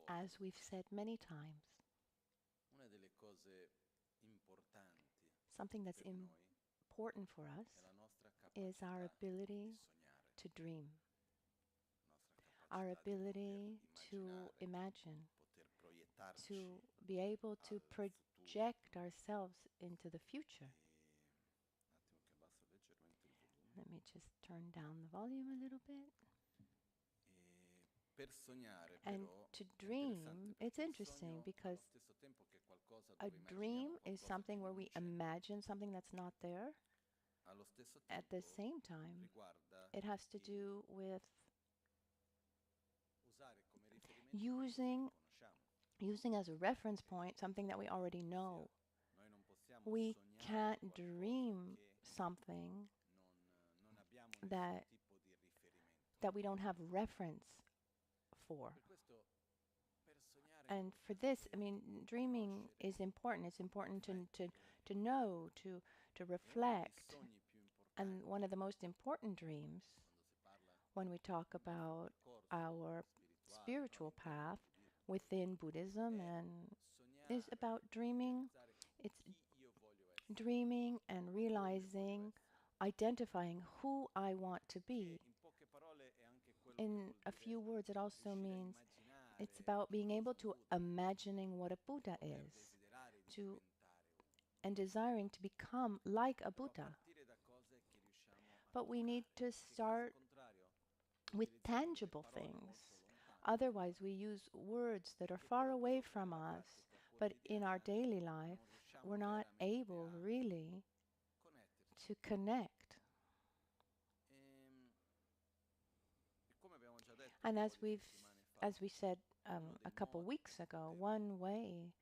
As we've said many times, something that's important for us is our ability to dream, our ability to imagine, to be able to project ourselves into the future. Let me just turn down the volume a little bit. And to dream, it's interesting because a dream is something where we imagine something that's not there. At the same time, it has to do with using as a reference point something that we already know. We can't dream something that we don't have reference for. And for this, I mean, dreaming is important. It's important to know, to reflect. And one of the most important dreams, when we talk about our spiritual path within Buddhism, and is about dreaming. It's dreaming and realizing, identifying who I want to be. In a few words, it also means it's about being able to imagining what a Buddha is, and desiring to become like a Buddha. But we need to start with tangible things. Otherwise, we use words that are far away from us, but in our daily life, we're not able really to connect. And as we said a couple weeks ago, one way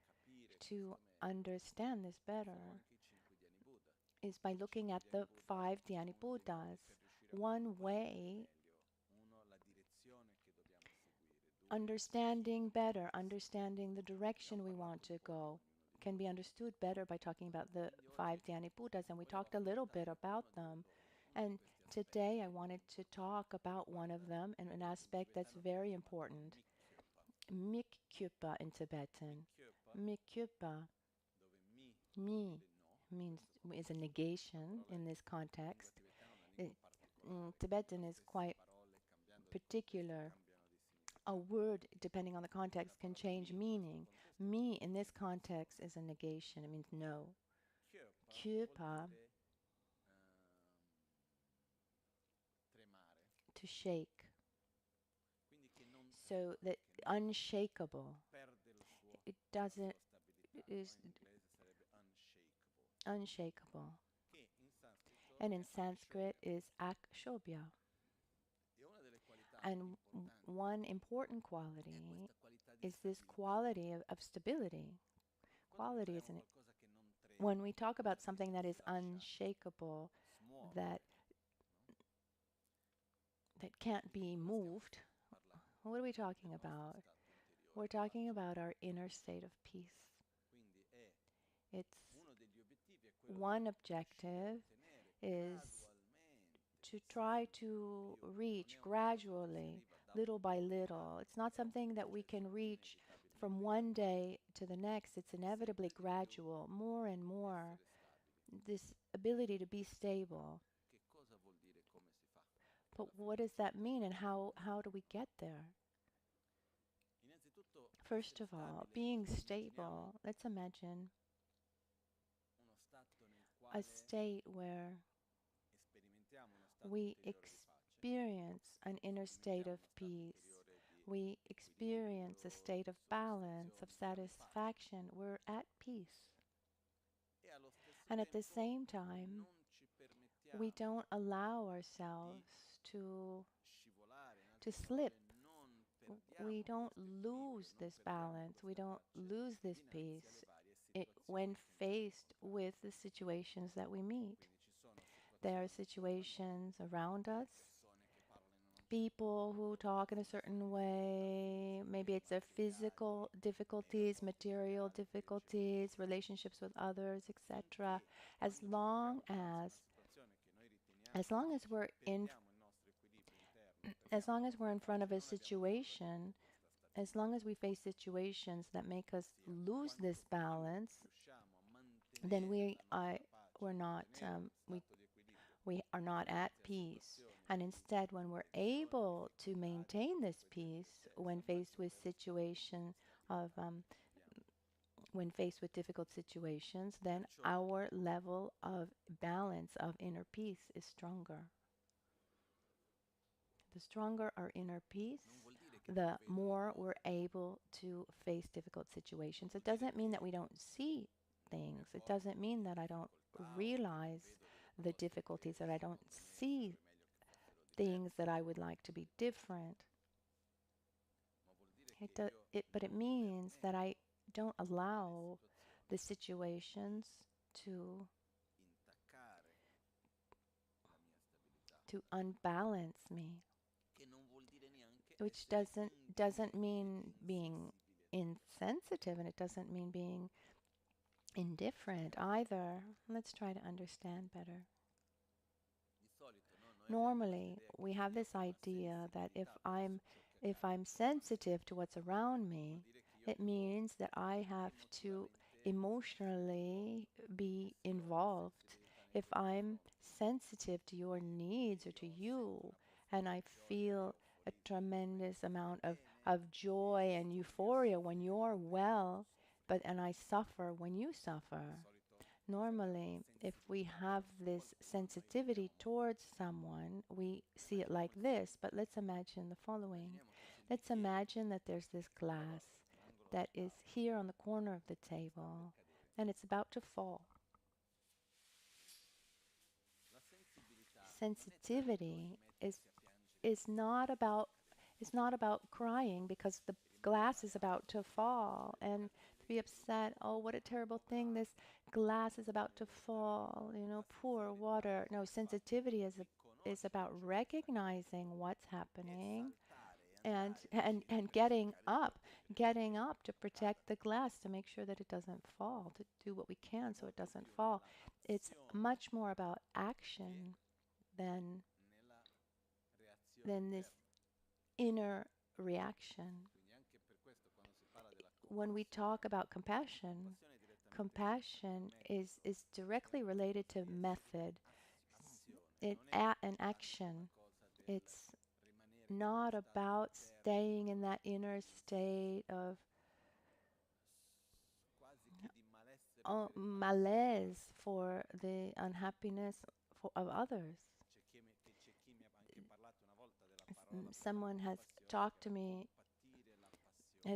to understand this better is by looking at the 5 Dhyani Buddhas. One way, understanding better, understanding the direction we want to go, can be understood better by talking about the 5 Dhyani Buddhas, and we talked a little bit about them. And today I wanted to talk about one of them and an aspect that's very important. Mikkyupa in Tibetan. Mikkyupa, mi, is a negation in this context. Tibetan is quite particular. A word, depending on the context, can change meaning. Mi in this context is a negation. It means no. Kyupa, to shake. So that unshakable. It doesn't, it is unshakable. And in Sanskrit is Akshobya. And one important quality is this quality of stability. Quality isn't it? When we talk about something that is unshakable, that can't be moved, what are we talking about? We're talking about our inner state of peace. It's one objective is to try to reach gradually, little by little. It's not something that we can reach from one day to the next. It's inevitably gradual, more and more. This ability to be stable. But what does that mean, and how do we get there? First of all, being stable, let's imagine a state where we experience an inner state of peace. We experience a state of balance, of satisfaction. We're at peace. And at the same time, we don't allow ourselves to slip. We don't lose this balance. We don't lose this peace when faced with the situations that we meet. There are situations around us, people who talk in a certain way. Maybe it's their physical difficulties, material difficulties, relationships with others, etc. As long as we're in front of a situation as long as we face situations that make us lose this balance, then we are not at peace. And instead, when we're able to maintain this peace when faced with when faced with difficult situations, then our level of balance of inner peace is stronger. The stronger our inner peace, the more we're able to face difficult situations. It doesn't mean that we don't see things. It doesn't mean that I don't realize the difficulties, that I don't see things that I would like to be different. But it means that I don't allow the situations to unbalance me, which doesn't mean being insensitive, and it doesn't mean being indifferent either. Let's try to understand better. Normally, we have this idea that if I'm sensitive to what's around me, it means that I have to emotionally be involved. If I'm sensitive to your needs or to you, and I feel a tremendous amount of joy and euphoria when you're well, and I suffer when you suffer. Normally, if we have this sensitivity towards someone, we see it like this, but let's imagine the following. Let's imagine that there's this glass that is here on the corner of the table, and it's about to fall. Sensitivity is not about crying because the glass is about to fall and to be upset. Oh, what a terrible thing! This glass is about to fall. Poor water. No, sensitivity is about recognizing what's happening and getting up to protect the glass, to make sure that it doesn't fall, to do what we can so it doesn't fall. It's much more about action than this inner reaction. When we talk about compassion, compassion is directly related to method, an action. It's not about staying in that inner state of malaise for the unhappiness of others. Someone has talked to me,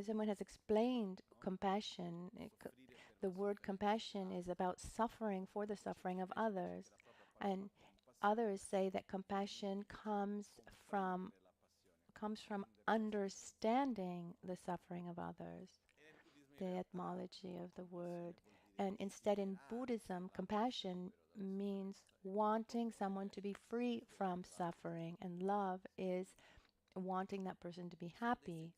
someone has explained compassion. The word compassion is about suffering for the suffering of others. And others say that compassion comes from understanding the suffering of others, the etymology of the word. And instead, in Buddhism, compassion means wanting someone to be free from suffering, and love is wanting that person to be happy.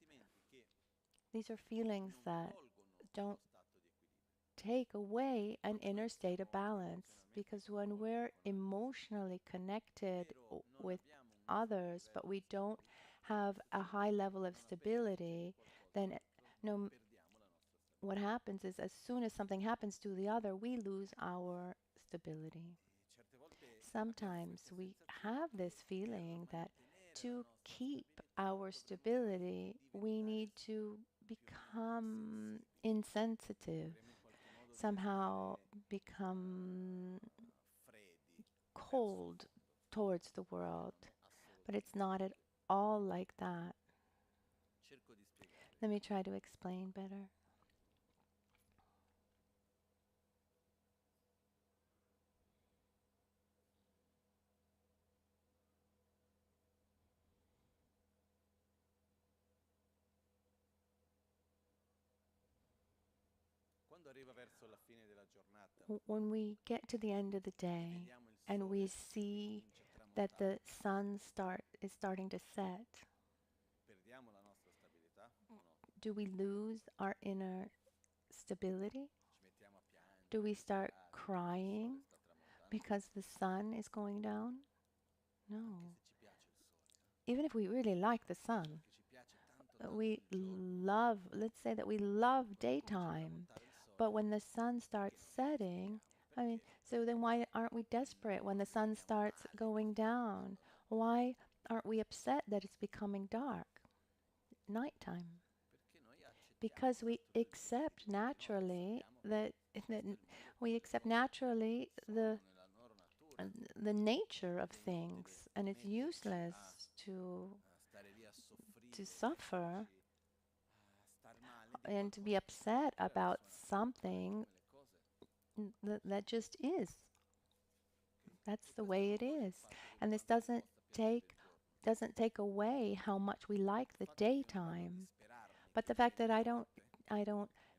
These are feelings that don't take away an inner state of balance, because when we're emotionally connected with others, but we don't have a high level of stability, then what happens is, as soon as something happens to the other, we lose our stability. Sometimes we have this feeling that to keep our stability, we need to become insensitive, somehow become cold towards the world. But it's not at all like that. Let me try to explain better. When we get to the end of the day and we see that the sun is starting to set, do we lose our inner stability? Do we start crying because the sun is going down? No. Even if we really like the sun, let's say that we love daytime, but when the sun starts setting, I mean, so then why aren't we desperate when the sun starts going down? Why aren't we upset that it's becoming dark, nighttime? Because we accept naturally that we accept naturally the nature of things, and it's useless to suffer and to be upset about something that just is. That's the way it is. And this doesn't take away how much we like the daytime. But the fact that I don't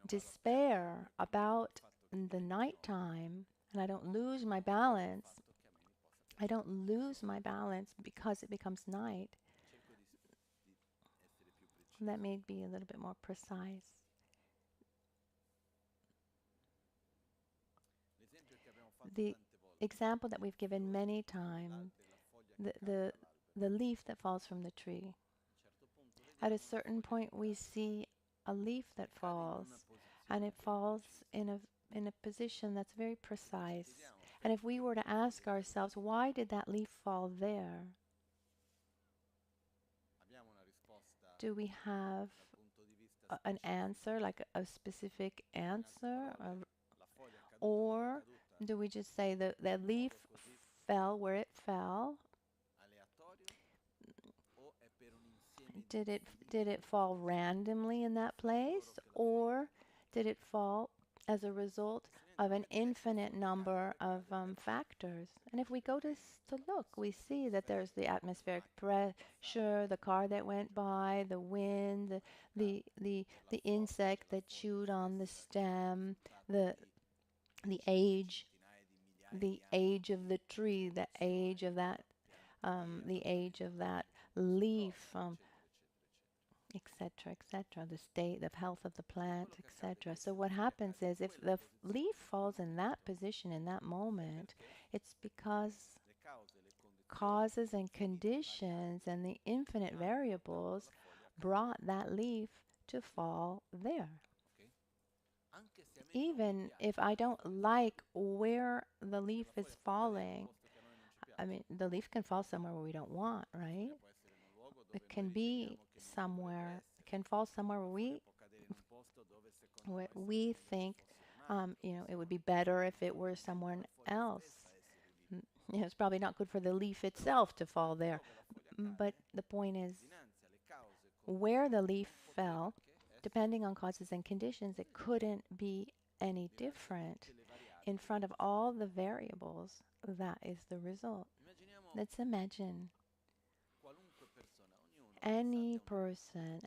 despair about the nighttime, and I don't lose my balance. I don't lose my balance because it becomes night. Let me be a little bit more precise. The example that we've given many times, the, the, the leaf that falls from the tree. At a certain point, we see a leaf that falls, and it falls in a position that's very precise. And if we were to ask ourselves, why did that leaf fall there? Do we have an answer, like a specific answer? Or do we just say that the leaf fell where it fell? Did it fall randomly in that place, or did it fall as a result of an infinite number of factors? And if we go to look, we see that there's the atmospheric pressure, the car that went by, the wind, the insect that chewed on the stem, the age, the age of the tree, the age of that leaf, etc., etc., the state of health of the plant, etc. So what happens is if the leaf falls in that position in that moment, it's because causes and conditions and the infinite variables brought that leaf to fall there. Even if I don't like where the leaf is falling, I mean, the leaf can fall somewhere where we don't want, right? It can be somewhere, it can fall somewhere where we think, it would be better if it were somewhere else. It's probably not good for the leaf itself to fall there. But the point is, where the leaf fell, depending on causes and conditions, it couldn't be any different. In front of all the variables, that is the result. Let's imagine any person,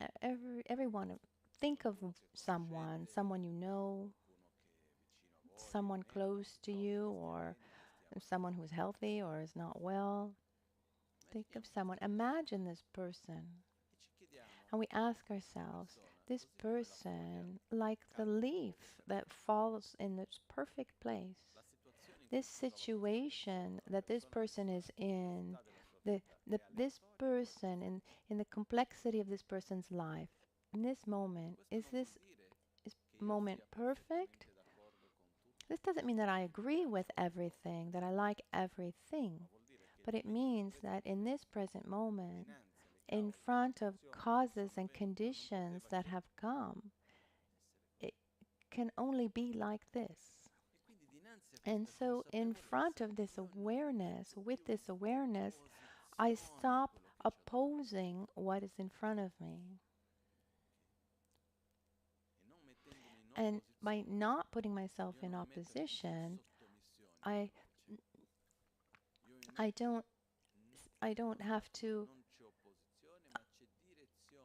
everyone, think of someone you know, someone close to you, or someone who's healthy or is not well. Think of someone, imagine this person, and we ask ourselves, this person, like the leaf that falls in this perfect place, this situation that this person is in, this person in the complexity of this person's life, in this moment, is this moment perfect? This doesn't mean that I agree with everything, that I like everything, but it means that in this present moment, in front of causes and conditions that have come, it can only be like this. And so in front of this awareness, with this awareness, I stop opposing what is in front of me. And by not putting myself in opposition, I don't have to,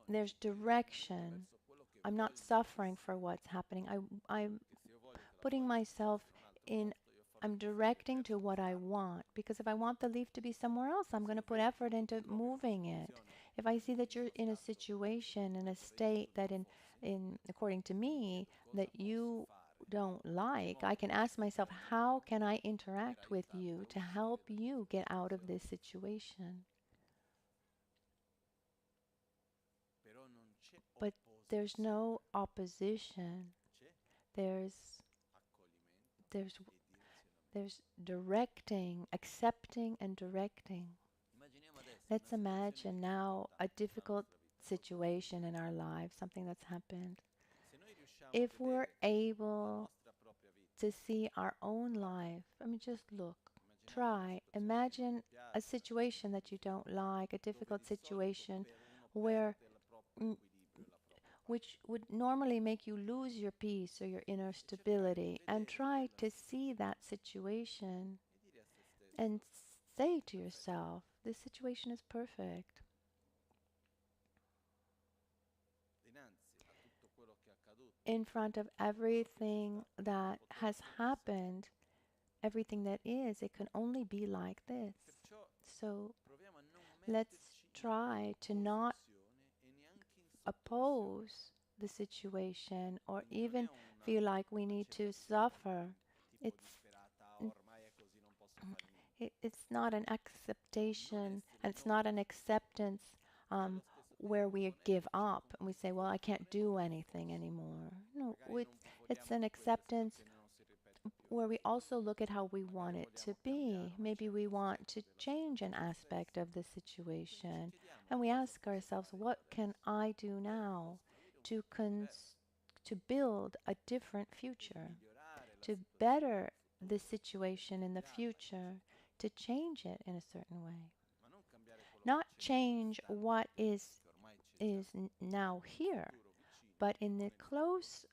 there's direction. I'm not suffering for what's happening. I'm putting myself in, I'm directing to what I want. Because if I want the leaf to be somewhere else, I'm going to put effort into moving it. If I see that you're in a situation, in a state that according to me, that you don't like, I can ask myself, how can I interact with you to help you get out of this situation? but there's no opposition. There's there's there's directing, accepting and directing. Let's imagine now a difficult situation in our lives, something that's happened. If we're able to see our own life, I mean, just look, try, imagine a situation that you don't like, a difficult situation where which would normally make you lose your peace or your inner stability, and try to see that situation and say to yourself, this situation is perfect. In front of everything that has happened, everything that is, it can only be like this. So let's try to not oppose the situation or even feel like we need to suffer. It's it's not an acceptation, and it's not an acceptance where we give up and we say, well, I can't do anything anymore. No, it's an acceptance where we also look at how we want it to be. Maybe we want to change an aspect of the situation, and we ask ourselves, what can I do now to to build a different future, to better the situation in the future, to change it in a certain way. Not change what is now here, but in the close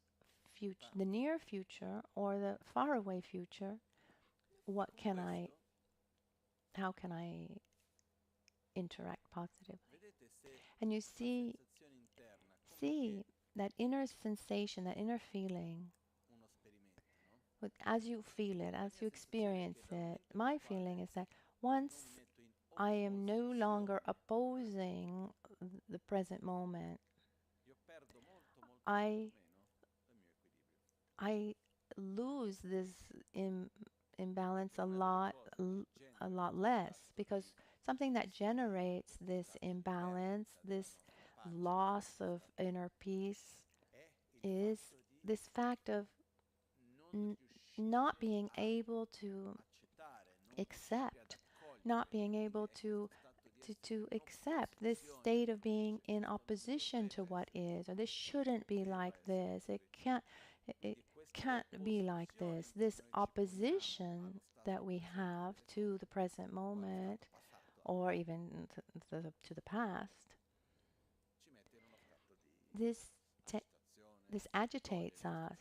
future, the near future or the far away future, how can I interact positively? And you see that inner sensation, that inner feeling, as you feel it, as you experience it. My feeling is that once I am no longer opposing the present moment, I I lose this imbalance a lot less, because something that generates this imbalance, this loss of inner peace, is this fact of not being able to accept, not being able to accept this state of being in opposition to what is, or this shouldn't be like this. It can't be like this. This opposition that we have to the present moment, or even to the past, this this agitates us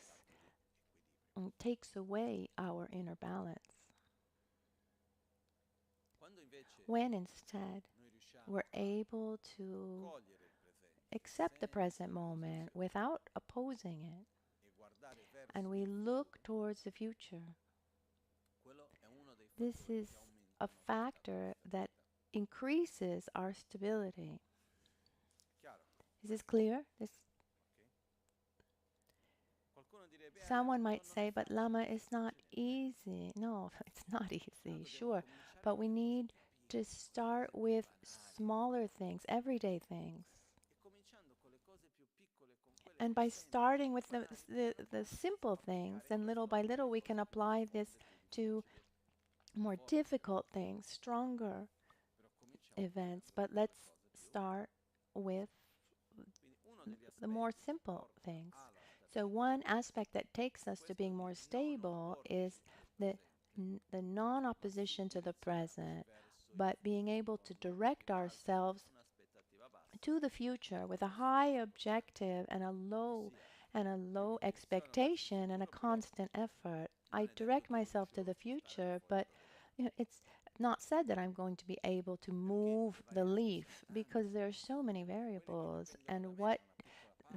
and takes away our inner balance. When instead we're able to accept the present moment without opposing it, and we look towards the future, this is a factor that increases our stability. Is this clear? Someone might say, but Lama, it's not easy. No, it's not easy, sure. But we need to start with smaller things, everyday things. And by starting with the simple things, then little by little we can apply this to more difficult things, stronger events. But let's start with the more simple things. So one aspect that takes us to being more stable is the non-opposition to the present, but being able to direct ourselves to the future with a high objective and a low expectation and a constant effort. I direct myself to the future, but it's not said that I'm going to be able to move the leaf, because there are so many variables, and what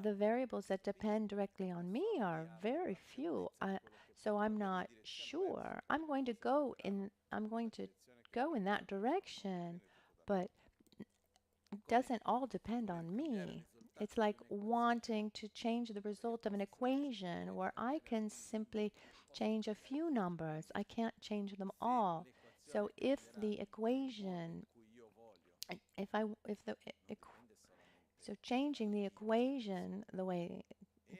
the variables that depend directly on me are very few. So I'm not sure. I'm going to go in that direction, but it doesn't all depend on me. It's like wanting to change the result of an equation where I can simply change a few numbers. I can't change them all. So if the equation, if the So changing the equation the way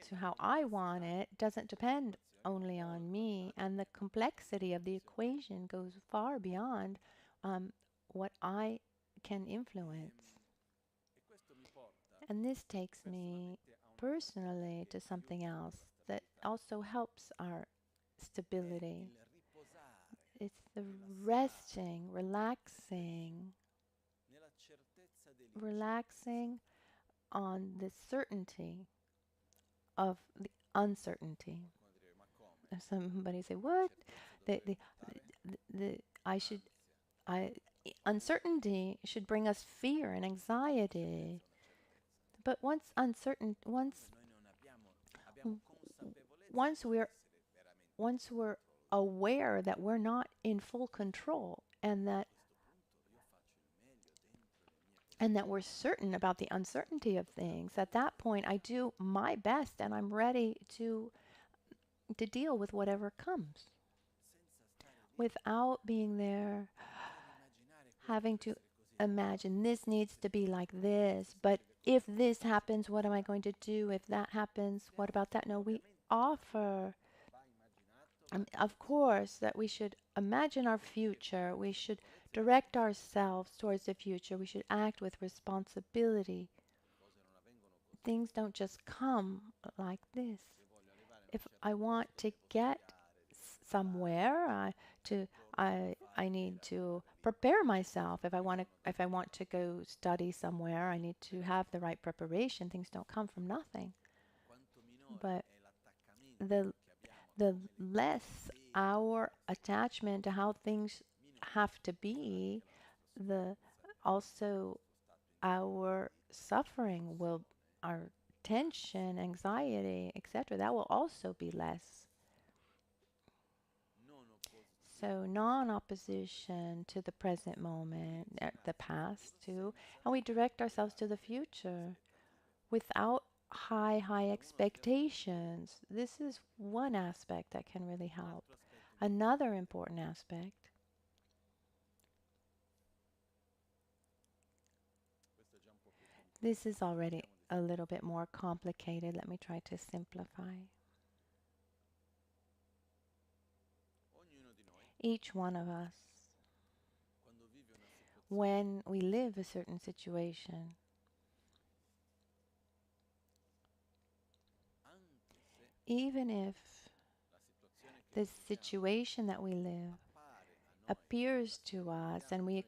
to how I want it doesn't depend only on me, and the complexity of the equation goes far beyond what I can influence. And this takes me personally to something else that also helps our stability. It's the resting, relaxing on the certainty of the uncertainty. If somebody say, "What? The the I should I uncertainty should bring us fear and anxiety." But once we're once we're aware that we're not in full control, and that we're certain about the uncertainty of things, at that point I do my best and I'm ready to deal with whatever comes without being there having to imagine this needs to be like this, but if this happens, what am I going to do? If that happens, what about that? No, we offer, of course, that we should imagine our future. We should direct ourselves towards the future. We should act with responsibility. Things don't just come like this. If I want to get somewhere, I need to prepare myself. If I want to go study somewhere, I need to have the right preparation. Things don't come from nothing. But the less our attachment to how things have to be, the also our suffering will, our tension, anxiety, etc., that will also be less. So non-opposition to the present moment, the past too, and we direct ourselves to the future without high expectations. This is one aspect that can really help. Another important aspect, this is already a little bit more complicated. Let me try to simplify. Each one of us, when we live a certain situation, even if the situation that we live appears to us and we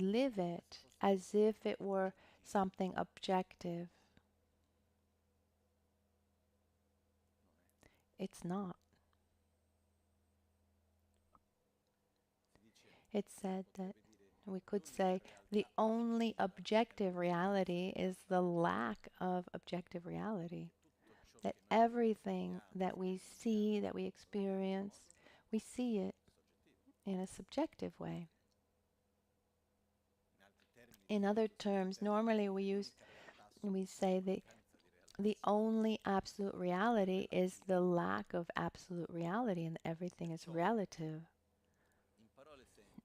live it as if it were something objective, it's not. It's said that we could say the only objective reality is the lack of objective reality. That everything that we see, that we experience, we see it in a subjective way. In other terms, normally we say the only absolute reality is the lack of absolute reality, and everything is relative.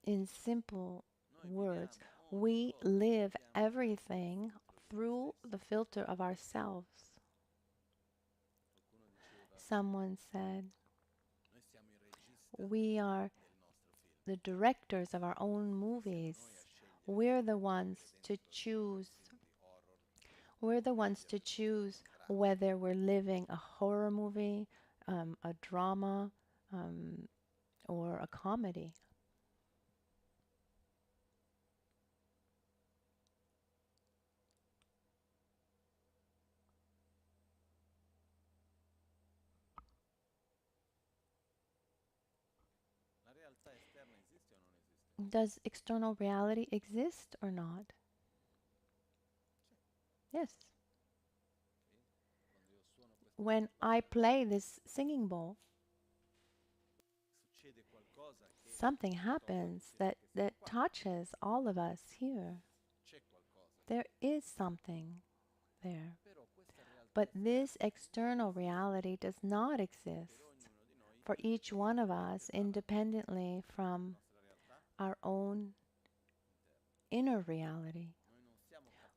In simple words, we live everything through the filter of ourselves. Someone said, we are the directors of our own movies. We're the ones to choose. We're the ones to choose whether we're living a horror movie, a drama, or a comedy. Does external reality exist or not? Yes. When I play this singing bowl, something happens that touches all of us here. There is something there. But this external reality does not exist for each one of us independently from our own inner reality.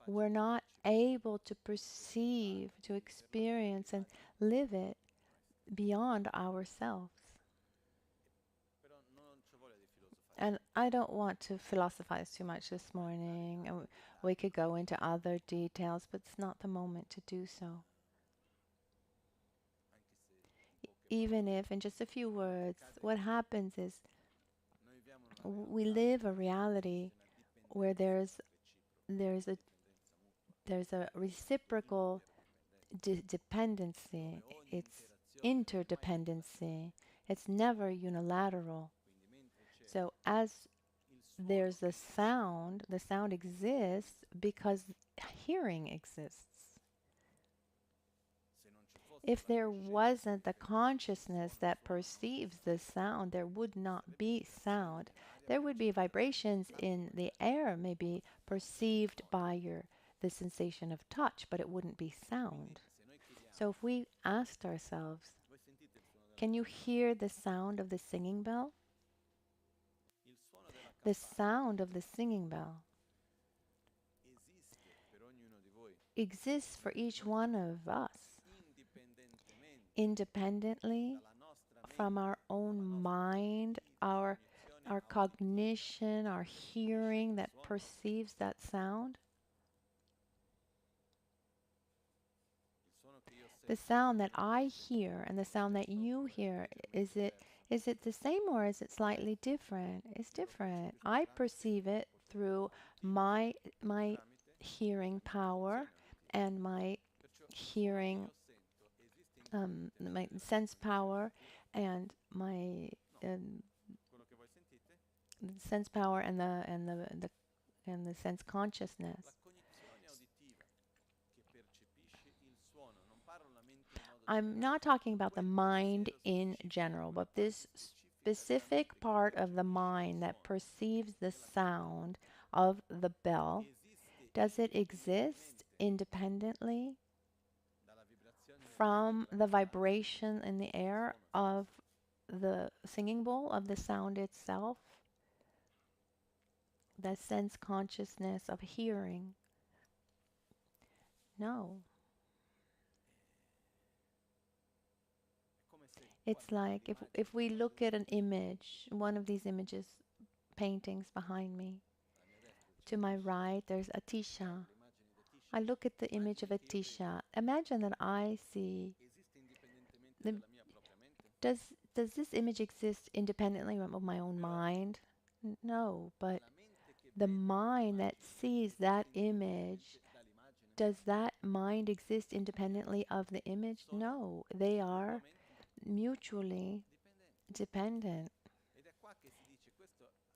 we're not able to perceive, to experience, and live it beyond ourselves. And I don't want to philosophize too much this morning. And we could go into other details, but it's not the moment to do so. Even if, in just a few words, what happens is we live a reality where there's a there's a reciprocal dependency. It's interdependency. It's never unilateral. So as there's the sound exists because hearing exists. If there wasn't the consciousness that perceives the sound, there would not be sound. There would be vibrations in the air, maybe perceived by the sensation of touch, but it wouldn't be sound. So if we asked ourselves, can you hear the sound of the singing bell? The sound of the singing bell exists for each one of us, independently from our own mind, our cognition, our hearing that perceives that sound. The sound that I hear and the sound that you hear, is it the same or is it slightly different? It's different. I perceive it through my hearing power and my hearing, my sense power and my sense power and the sense consciousness. I'm not talking about the mind in general, but this specific part of the mind that perceives the sound of the bell. Does it exist independently from the vibration in the air of the singing bowl, of the sound itself? The sense consciousness of hearing? No. It's like if we look at an image, one of these images, paintings behind me. To my right, there's a Tisha. I look at the image of a Tisha. Imagine that I see the, does this image exist independently of my own mind? No, but the mind that sees that image, does that mind exist independently of the image? No, they are mutually dependent.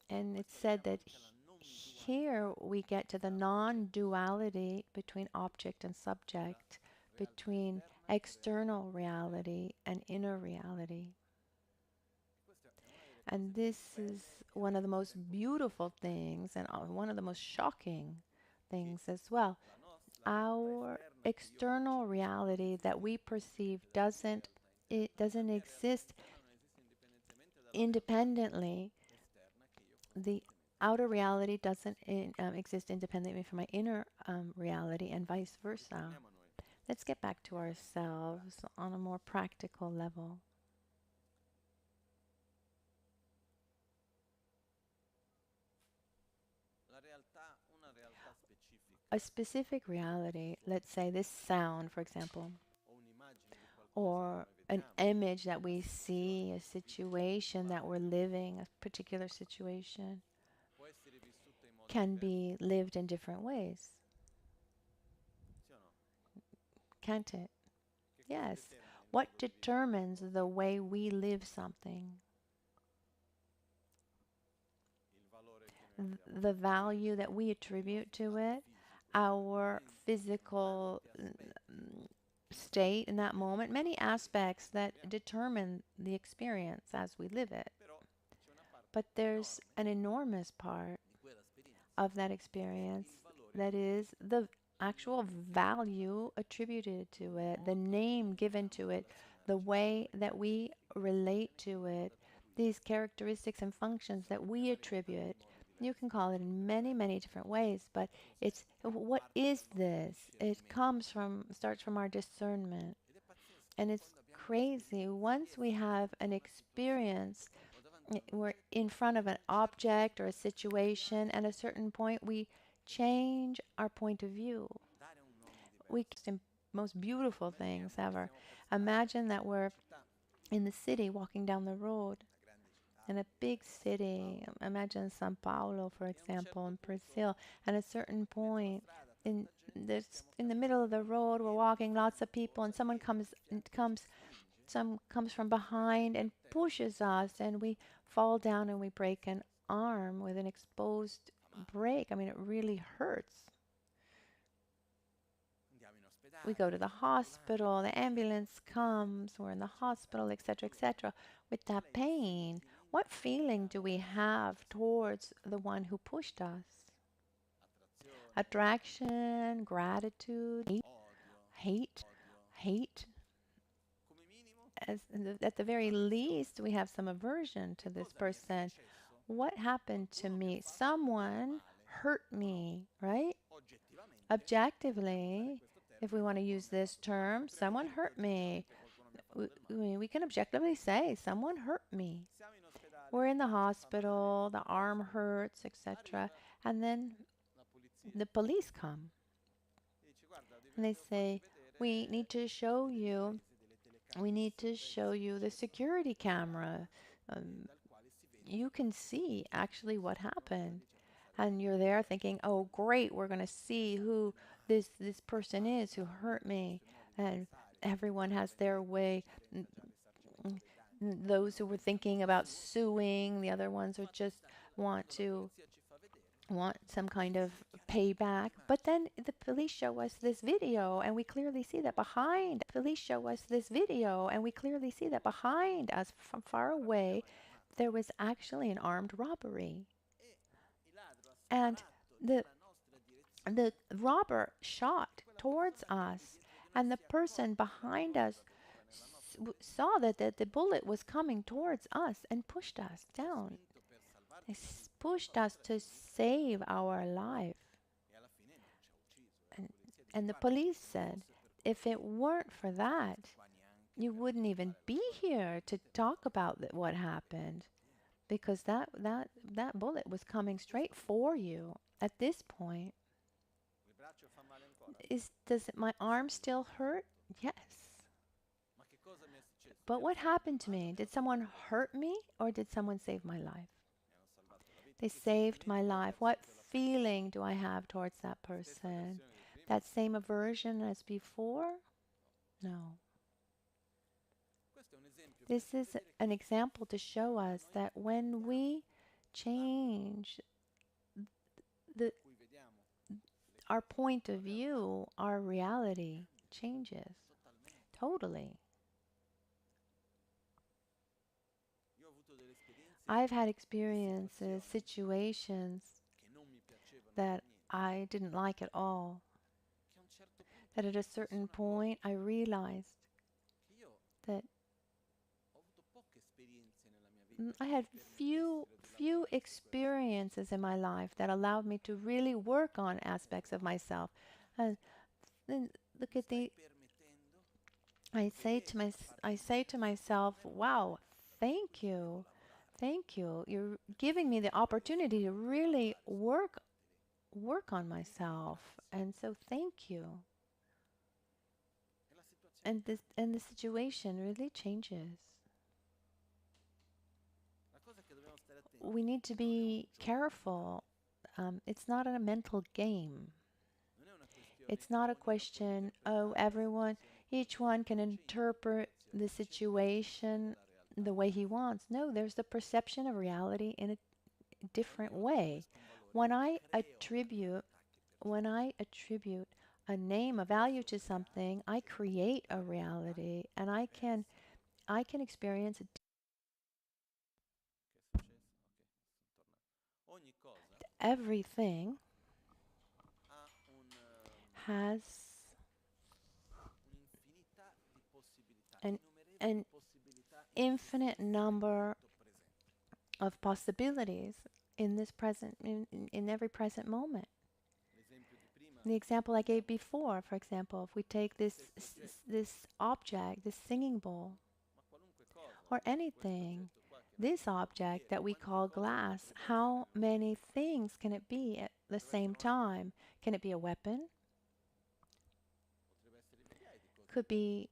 And it's said that here we get to the non-duality between object and subject, between external reality and inner reality. And this is one of the most beautiful things and one of the most shocking things as well. Our external reality that we perceive doesn't exist independently. The outer reality doesn't exist independently from my inner reality, and vice versa. Let's get back to ourselves on a more practical level. A specific reality, let's say this sound, for example, or an image that we see, a situation that we're living, a particular situation, can be lived in different ways. Can't it? Yes. What determines the way we live something? The value that we attribute to it, our physical state in that moment, many aspects that determine the experience as we live it. But there's an enormous part of that experience that is the actual value attributed to it, the name given to it, the way that we relate to it, these characteristics and functions that we attribute You can call it in many, many different ways, but it's what is this? It starts from our discernment. And it's crazy. Once we have an experience, we're in front of an object or a situation, and at a certain point, we change our point of view. We can most beautiful things ever. Imagine that we're in the city walking down the road in a big city. Imagine Sao Paulo, for example, in Brazil. And at a certain point, in in the middle of the road, we're walking, lots of people, and someone comes from behind and pushes us, and we fall down and we break an arm with an exposed break. I mean, it really hurts. We go to the hospital, the ambulance comes, we're in the hospital, etc., etc. With that pain, what feeling do we have towards the one who pushed us? Attraction, gratitude, hate. At the very least, we have some aversion to this person. What happened to me? Someone hurt me, right? Objectively, if we want to use this term, someone hurt me. We can objectively say, someone hurt me. We're in the hospital, the arm hurts, etc. And then the police come. And they say, we need to show you the security camera. You can see actually what happened. And you're there thinking, oh, great, we're going to see who this person is who hurt me. And everyone has their way. Those who were thinking about suing, the other ones are just want some kind of payback. But then the police show us this video, and we clearly see that behind us from far away, there was actually an armed robbery. And the robber shot towards us, and the person behind us saw that the bullet was coming towards us and pushed us down. They pushed us to save our life. And the police said, if it weren't for that, you wouldn't even be here to talk about what happened, because that bullet was coming straight for you. At this point, does my arm still hurt? Yes. But what happened to me? Did someone hurt me, or did someone save my life? They saved my life. What feeling do I have towards that person? That same aversion as before? No. This is an example to show us that when we change our point of view, our reality changes totally. I've had experiences, situations that I didn't like at all. That at a certain point I realized that I had few experiences in my life that allowed me to really work on aspects of myself. And then look at I say to myself, wow, thank you. Thank you. You're giving me the opportunity to really work on myself. And so thank you. And the situation really changes. We need to be careful. It's not a mental game. It's not a question, oh, each one can interpret the situation the way he wants. No, there's the perception of reality in a different way. When I attribute a name, a value to something, I create a reality, and I can experience everything has an infinite number of possibilities in this present, in every present moment. The example I gave before, for example, if we take this object, this singing bowl, or anything, this object that we call glass, how many things can it be at the same time? Can it be a weapon? Could be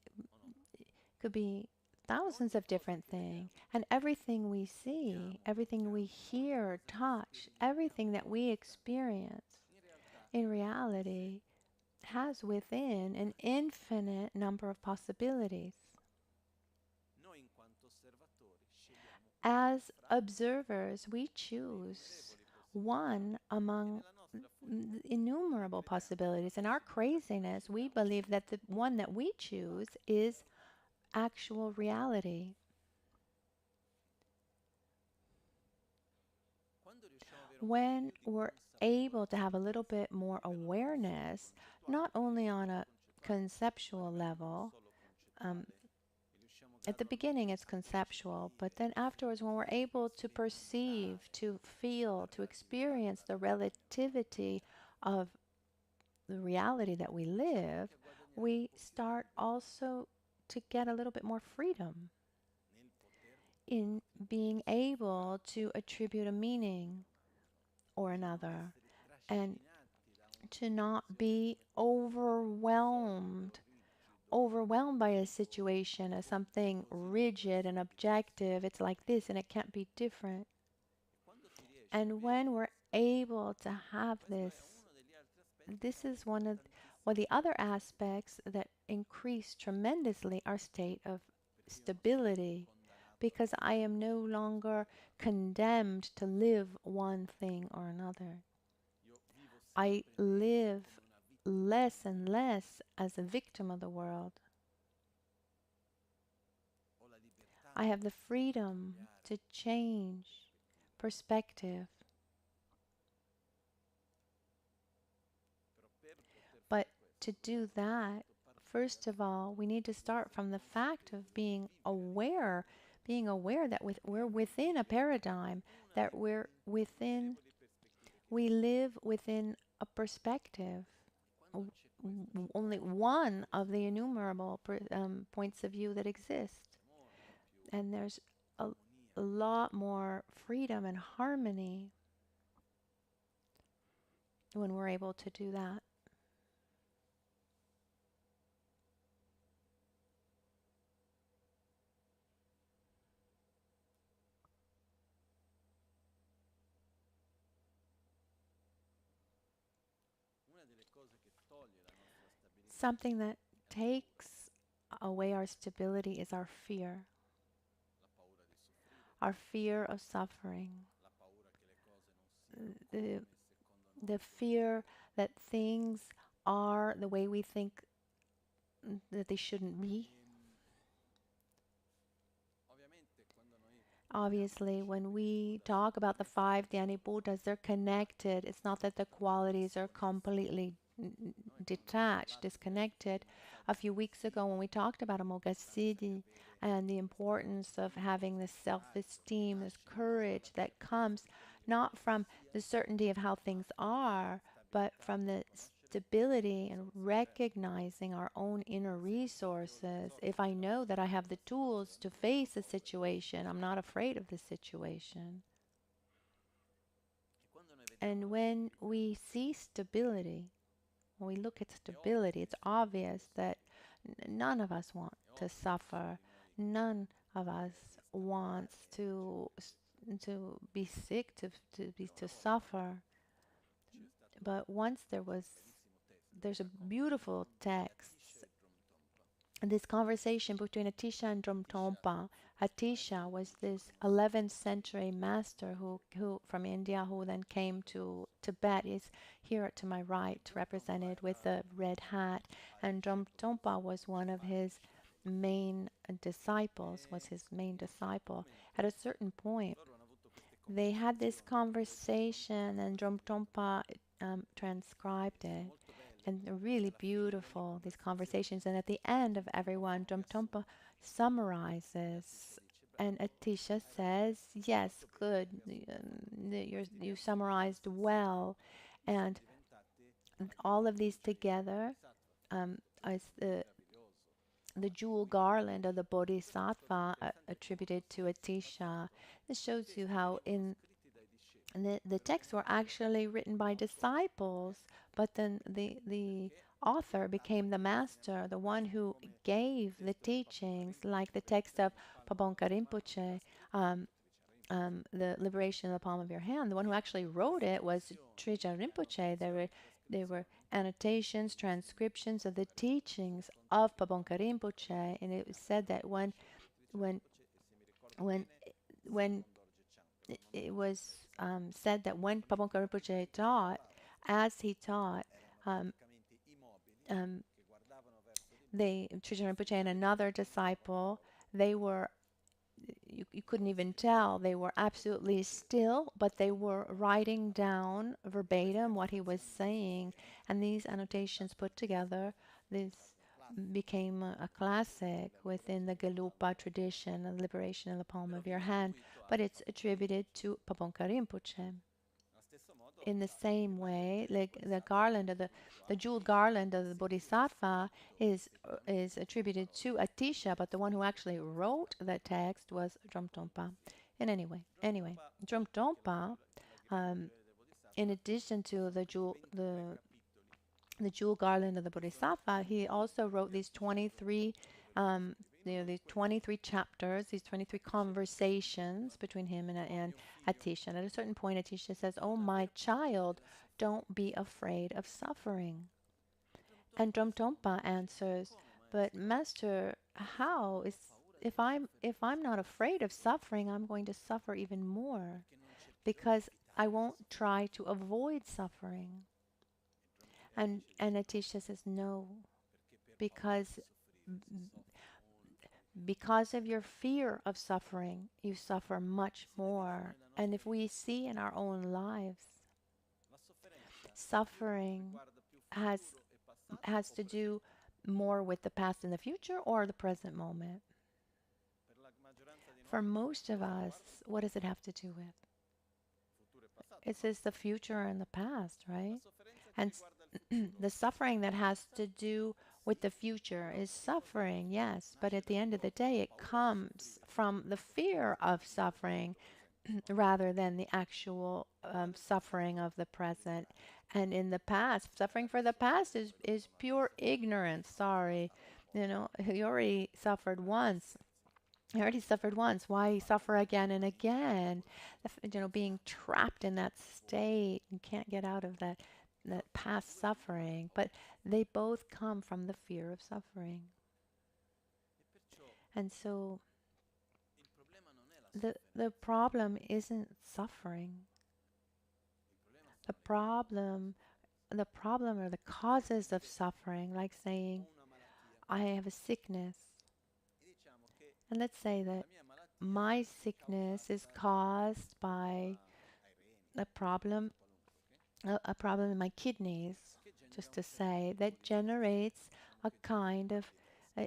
thousands of different things. And everything we see, everything we hear, touch, everything that we experience in reality has within an infinite number of possibilities. As observers, we choose one among innumerable possibilities. In our craziness, we believe that the one that we choose is actual reality. When we're able to have a little bit more awareness, not only on a conceptual level, at the beginning it's conceptual, but then afterwards when we're able to perceive, to feel, to experience the relativity of the reality that we live, we start also to get a little bit more freedom in being able to attribute a meaning or another and to not be overwhelmed by a situation as something rigid and objective. It's like this and it can't be different. And when we're able to have this, this is one of the other aspects that increase tremendously our state of stability, because I am no longer condemned to live one thing or another. I live less and less as a victim of the world. I have the freedom to change perspective. But to do that, first of all, we need to start from the fact of being aware that we're within a paradigm, that we live within a perspective, only one of the innumerable points of view that exist. And there's a lot more freedom and harmony when we're able to do that. Something that takes away our stability is our fear of suffering, the fear that things are the way we think that they shouldn't be. Obviously, when we talk about the five Dhyani Buddhas, they're connected. It's not that the qualities are completely detached, disconnected. A few weeks ago, when we talked about Amoghasiddhi and the importance of having this self-esteem, this courage that comes not from the certainty of how things are, but from the stability and recognizing our own inner resources. If I know that I have the tools to face a situation, I'm not afraid of the situation. And when we see stability, when we look at stability, it's obvious that none of us want to suffer. None of us wants to be sick, to suffer. But once there's a beautiful text. This conversation between Atisha and Dromtonpa. Atisha was this 11th century master who from India, who then came to Tibet. Is here to my right, represented with a red hat. And Dromtonpa was one of his main disciples, At a certain point, they had this conversation, and Dromtonpa transcribed it. And they're really beautiful, these conversations. And at the end of every one, Dromtonpa summarizes And Atisha says, yes, good. You summarized well. And all of these together is the jewel garland of the Bodhisattva attributed to Atisha. This shows you how the texts were actually written by disciples, but then the author became the master, the one who gave the teachings, like the text of Pabonka Rinpoche, the liberation of the palm of your hand. The one who actually wrote it was Trija Rinpoche. There were annotations, transcriptions of the teachings of Pabonka Rinpoche, and it was said that when when when it was said that when Pabonka Rinpoche taught, as he taught, um, um, Trija Rinpoche and another disciple, they were you couldn't even tell. They were absolutely still, but they were writing down verbatim what he was saying. And these annotations put together, this became a classic within the Gelupa tradition of liberation in the palm of your hand. But it's attributed to Pabonka Rinpoche. In the same way, like the jeweled garland of the Bodhisattva is attributed to Atisha, but the one who actually wrote that text was Dromtonpa. And anyway, Dromtonpa, in addition to the jewel garland of the Bodhisattva, he also wrote these 23 these 23 chapters, these 23 conversations between him and Atisha. And at a certain point, Atisha says, "Oh, my child, don't be afraid of suffering." And Dromtonpa answers, "But Master, how is if I'm not afraid of suffering, I'm going to suffer even more because I won't try to avoid suffering." And Atisha says, "No, because because of your fear of suffering, you suffer much more." And if we see in our own lives, suffering has to do more with the past and the future or the present moment. For most of us, what does it have to do with? It says the future and the past, right? And the suffering that has to do with the future is suffering, yes, but at the end of the day, it comes from the fear of suffering rather than the actual suffering of the present. And in the past, suffering for the past is pure ignorance. Sorry, you already suffered once. I already suffered once. Why suffer again and again? Being trapped in that state and can't get out of that past suffering. But they both come from the fear of suffering. And so the problem isn't suffering. The problem are the causes of suffering, like saying, I have a sickness. And let's say that my sickness is caused by a problem in my kidneys, just to say, that generates a kind of,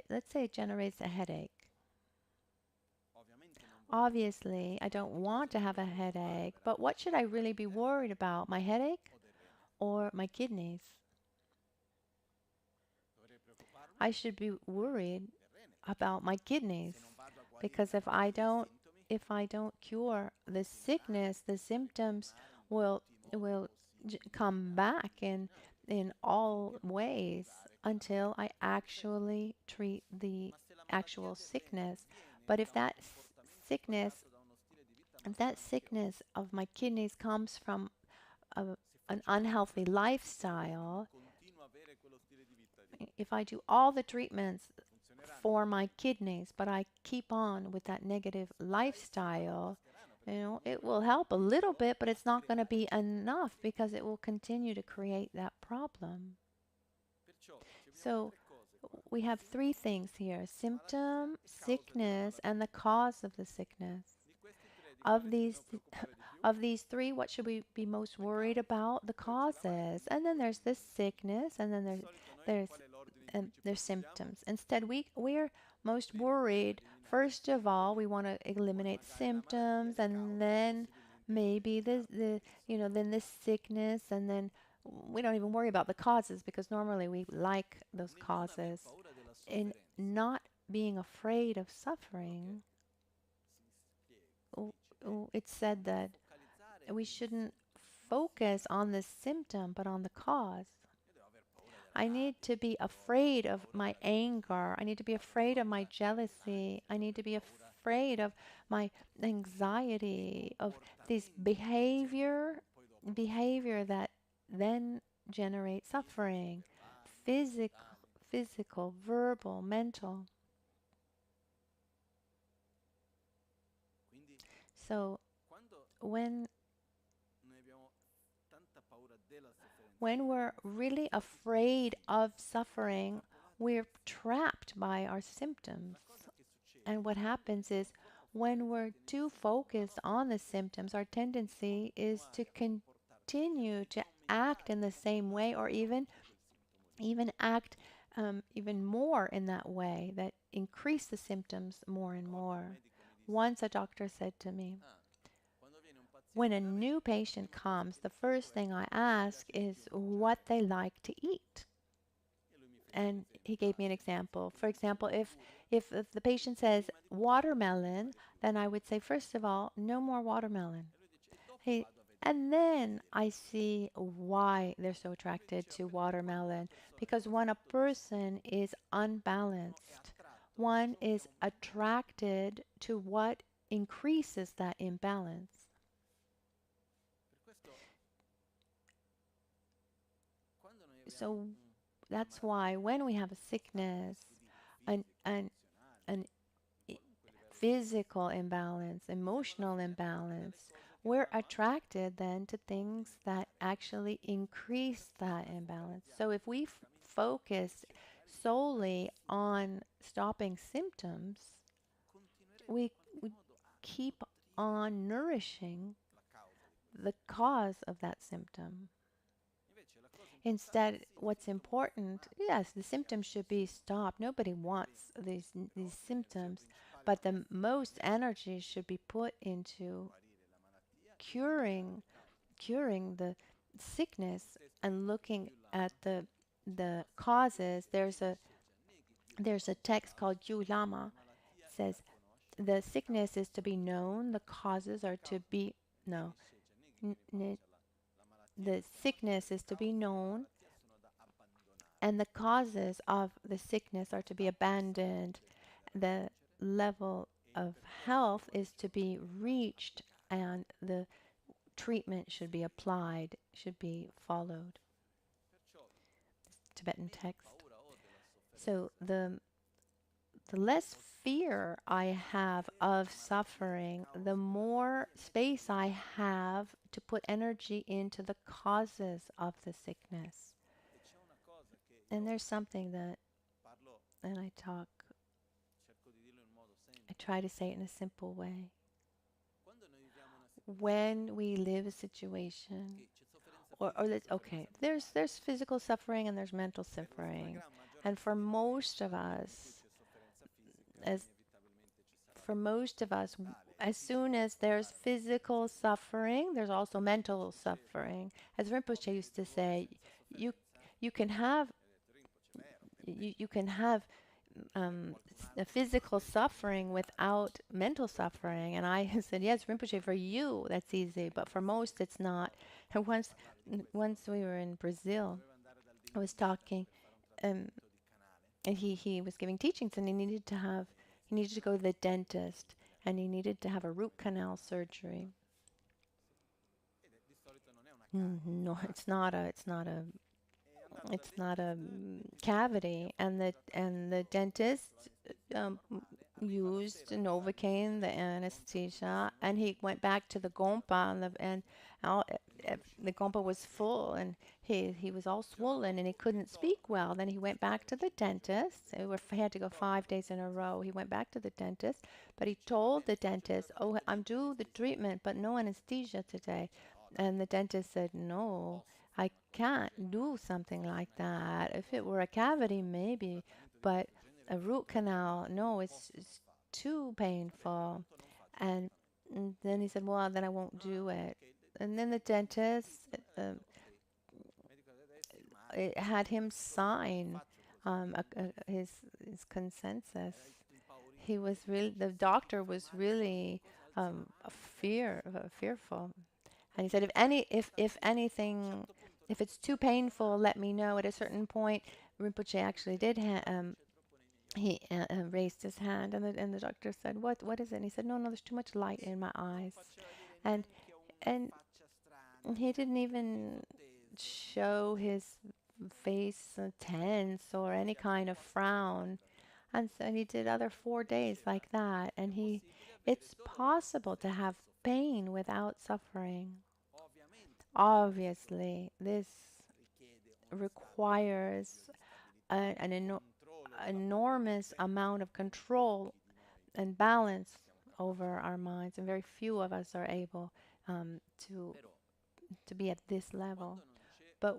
let's say it generates a headache. Obviously, I don't want to have a headache, but what should I really be worried about? My headache or my kidneys? I should be worried about my kidneys, because if I don't cure the sickness, the symptoms will come back in all ways until I actually treat the actual sickness. But if that sickness of my kidneys comes from an unhealthy lifestyle, if I do all the treatments for my kidneys, but I keep on with that negative lifestyle, it will help a little bit, but it's not going to be enough because it will continue to create that problem. So we have three things here: symptom, sickness, and the cause of the sickness. Of these three, what should we be most worried about? The causes. And then there's this sickness, and then there's their symptoms. Instead, we're most worried. First of all, we want to eliminate symptoms, and then maybe then this sickness, and then we don't even worry about the causes because normally we like those causes. In not being afraid of suffering, it's said that we shouldn't focus on the symptom but on the cause. I need to be afraid of my anger. I need to be afraid of my jealousy. I need to be afraid of my anxiety, of this behavior that then generates suffering, physical, verbal, mental. So when we're really afraid of suffering, we're trapped by our symptoms. And what happens is when we're too focused on the symptoms, our tendency is to continue to act in the same way, or even act even more in that way that increase the symptoms more and more. Once a doctor said to me, when a new patient comes, the first thing I ask is what they like to eat. And he gave me an example. For example, if the patient says watermelon, then I would say, first of all, no more watermelon. He, and then I see why they're so attracted to watermelon. Because when a person is unbalanced, one is attracted to what increases that imbalance. So that's why when we have a sickness, an physical imbalance, emotional imbalance, we're attracted then to things that actually increase that imbalance. So if we focus solely on stopping symptoms, we keep on nourishing the cause of that symptom. Instead, what's important, yes, the symptoms should be stopped. Nobody wants these symptoms, but the most energy should be put into curing the sickness and looking at the causes. There's a text called Lama. It says the sickness is to be known, the causes are to be no. The sickness is to be known, and the causes of the sickness are to be abandoned. The level of health is to be reached, and the treatment should be applied, should be followed. Tibetan text. So the less fear I have of suffering, the more space I have to put energy into the causes of the sickness. And there's something that, and I try to say it in a simple way. When we live a situation, there's physical suffering and there's mental suffering. And for most of us, as soon as there's physical suffering, there's also mental suffering. As Rinpoche used to say, you can have a physical suffering without mental suffering. And I said, yes, Rinpoche, for you that's easy, but for most it's not. And once we were in Brazil, I was talking, and he was giving teachings, and he needed to go to the dentist, and he needed to have a root canal surgery. No, it's not a cavity, and the dentist used Novocaine, the anesthesia, and he went back to the gompa, and the gompa was full, and he was all swollen, and he couldn't speak well. Then he went back to the dentist. He had to go 5 days in a row. He went back to the dentist, but he told the dentist, "Oh, I'm due the treatment, but no anesthesia today." And the dentist said, "No, I can't do something like that. If it were a cavity, maybe, but a root canal, no, it's too painful. And then he said, well, then I won't do it. And then the dentist it had him sign his consensus. He was really, the doctor was really fearful. And he said, if anything, if it's too painful, let me know. At a certain point, Rinpoche actually did he raised his hand, and the doctor said, what is it? And he said, no, there's too much light in my eyes, and and he didn't even show his face tense or any kind of frown. And so he did other 4 days like that. And it's possible to have pain without suffering. Obviously, this requires an enormous amount of control and balance over our minds, and very few of us are able um, to to be at this level. But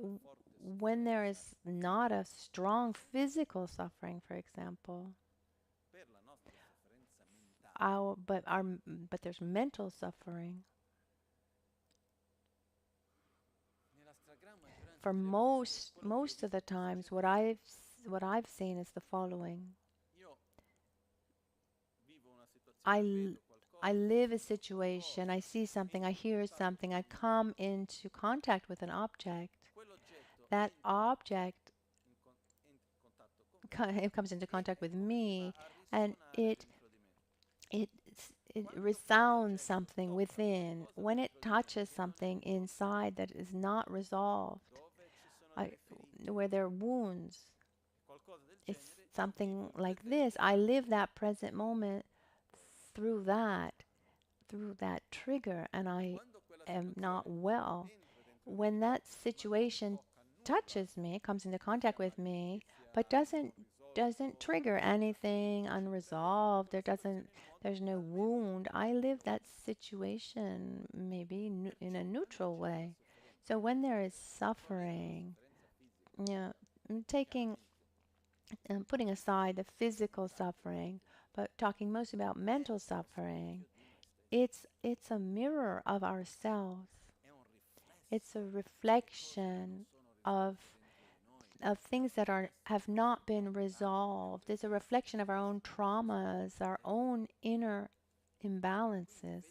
when there is not a strong physical suffering, for example, but there's mental suffering. For most of the times, what I've seen is the following. I I live a situation, I see something, I hear something, I come into contact with an object. That object it comes into contact with me, and it it resounds something within. When it touches something inside that is not resolved, I, where there are wounds, it's something like this. I live that present moment through that, through that trigger, and I am not well. When that situation touches me, comes into contact with me, but doesn't trigger anything unresolved. There's no wound. I live that situation maybe in a neutral way. So when there is suffering, yeah, taking putting aside the physical suffering, but talking most about mental suffering, it's a mirror of ourselves. It's a reflection of things that have not been resolved. It's a reflection of our own traumas, our own inner imbalances.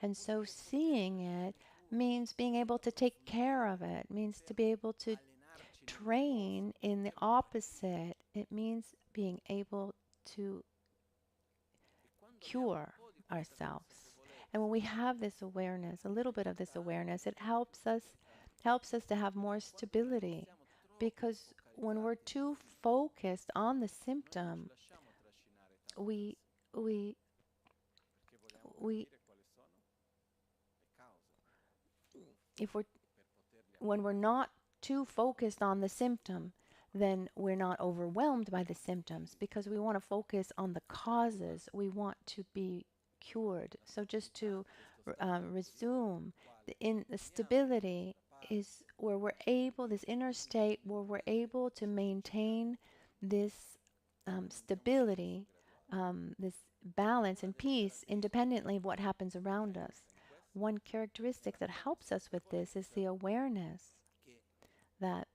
And so seeing it means being able to take care of it, means to be able to train in the opposite. It means being able to cure ourselves. And when we have this awareness, a little bit of this awareness, it helps us to have more stability, because when we're too focused on the symptom, we we we if we're when we're not too focused on the symptom, then we're not overwhelmed by the symptoms, because we want to focus on the causes. We want to be cured. So just to resume, the stability is where we're able, this inner state where we're able to maintain this stability, this balance and peace independently of what happens around us. One characteristic that helps us with this is the awareness that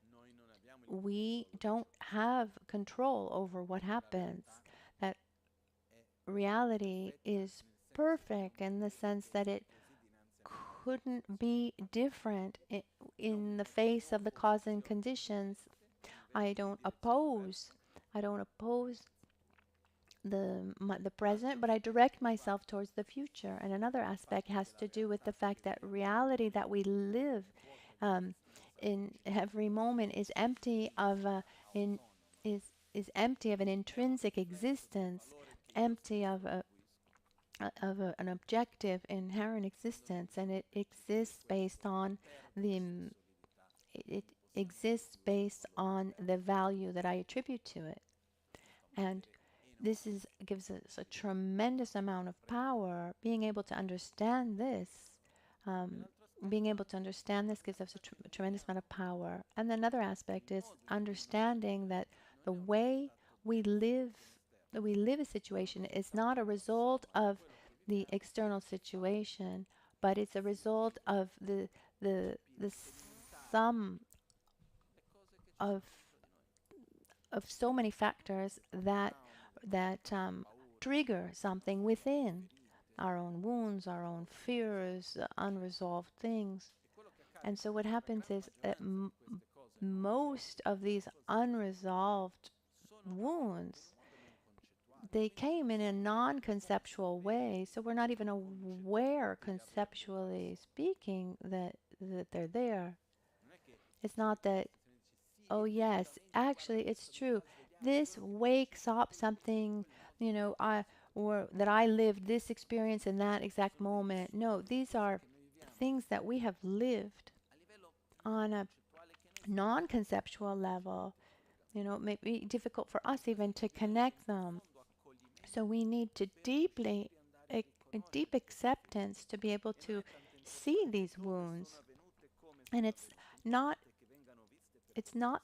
we don't have control over what happens, that reality is perfect in the sense that it couldn't be different in the face of the cause and conditions. I don't oppose. I don't oppose the present, but I direct myself towards the future. And another aspect has to do with the fact that reality that we live in every moment is empty of is empty of an intrinsic existence, empty of an objective inherent existence, and it exists based on it exists based on the value that I attribute to it. And this gives us a tremendous amount of power. Being able to understand this being able to understand this gives us a tremendous amount of power. And another aspect is understanding that the way we live, that we live a situation is not a result of the external situation, but it's a result of the sum of so many factors that trigger something within our own wounds, our own fears, unresolved things. And so what happens is that most of these unresolved wounds, they came in a non-conceptual way, so we're not even aware, conceptually speaking, that they're there. It's not that, oh yes, actually it's true. This wakes up something, or that I lived this experience in that exact moment. No, these are things that we have lived on a non-conceptual level. It may be difficult for us even to connect them. So we need to a deep acceptance to be able to see these wounds. And not it's not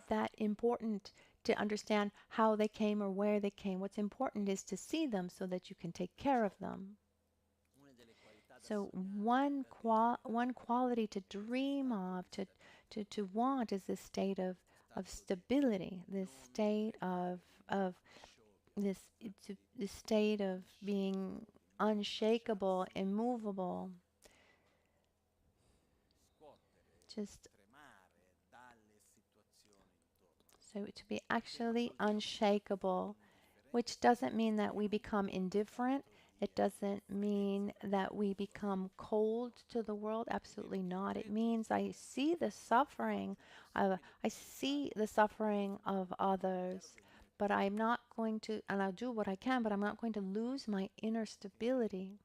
that important to understand how they came or where they came. What's important is to see them so that you can take care of them. So one quality to dream of, to want, is this state of stability, this state of this this state of being unshakable, immovable, just so to be actually unshakable, which doesn't mean that we become indifferent. It doesn't mean that we become cold to the world. Absolutely not. It means I see the suffering. I see the suffering of others, but I'm not going to, and I'll do what I can, but I'm not going to lose my inner stability.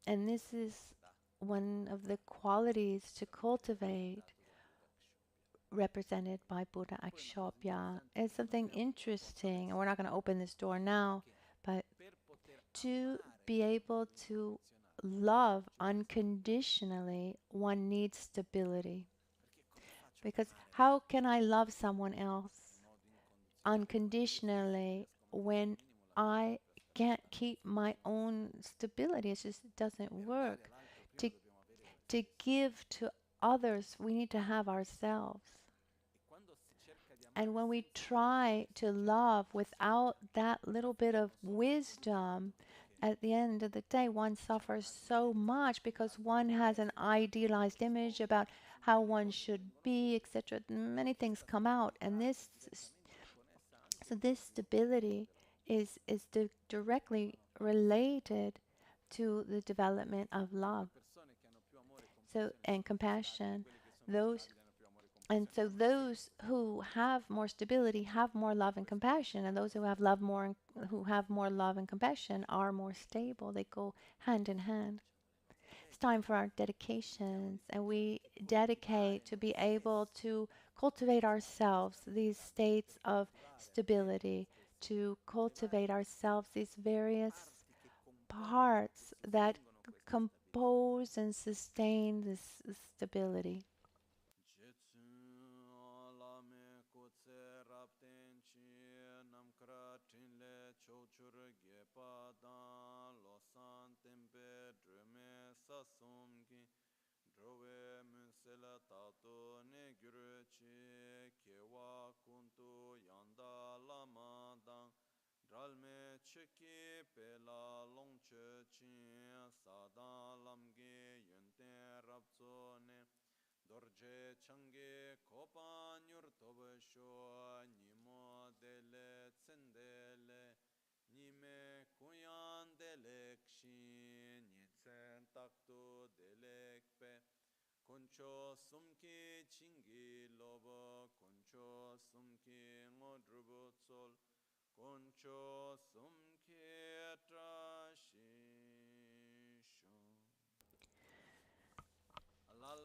And this is one of the qualities to cultivate, represented by Buddha Akshobya. It's something interesting, and we're not going to open this door now, but to be able to love unconditionally, one needs stability. Because how can I love someone else unconditionally when I can't keep my own stability? It doesn't work. To, to give to others, we need to have ourselves. And when we try to love without that little bit of wisdom, at the end of the day, one suffers so much because one has an idealized image about how one should be, etc. Many things come out, and this stability is directly related to the development of love, and compassion. Those And so those who have more stability have more love and compassion, and those who have more love and compassion are more stable. They go hand in hand. It's time for our dedications, and we dedicate to be able to cultivate ourselves these states of stability, to cultivate ourselves these various parts that compose and sustain this stability.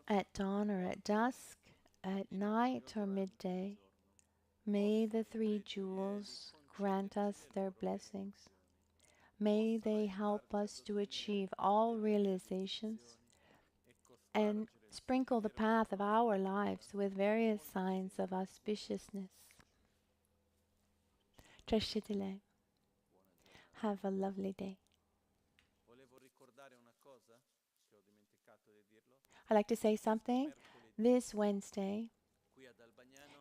At dawn or at dusk, at night or midday, may the three jewels grant us their blessings. May they help us to achieve all realizations and sprinkle the path of our lives with various signs of auspiciousness. Trascitile. Have a lovely day. I'd like to say something. This Wednesday,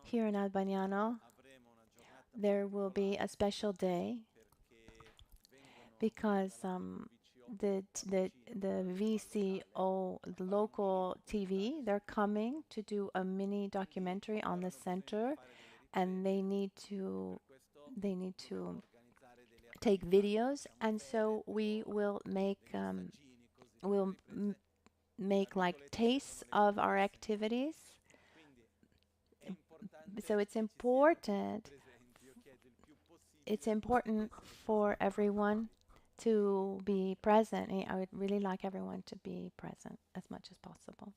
here in Albagnano, there will be a special day because the VCO, the local TV, they're coming to do a mini documentary on the center, and they need to take videos, and so we will make like tastes of our activities. So it's important for everyone to be present. I would really like everyone to be present as much as possible.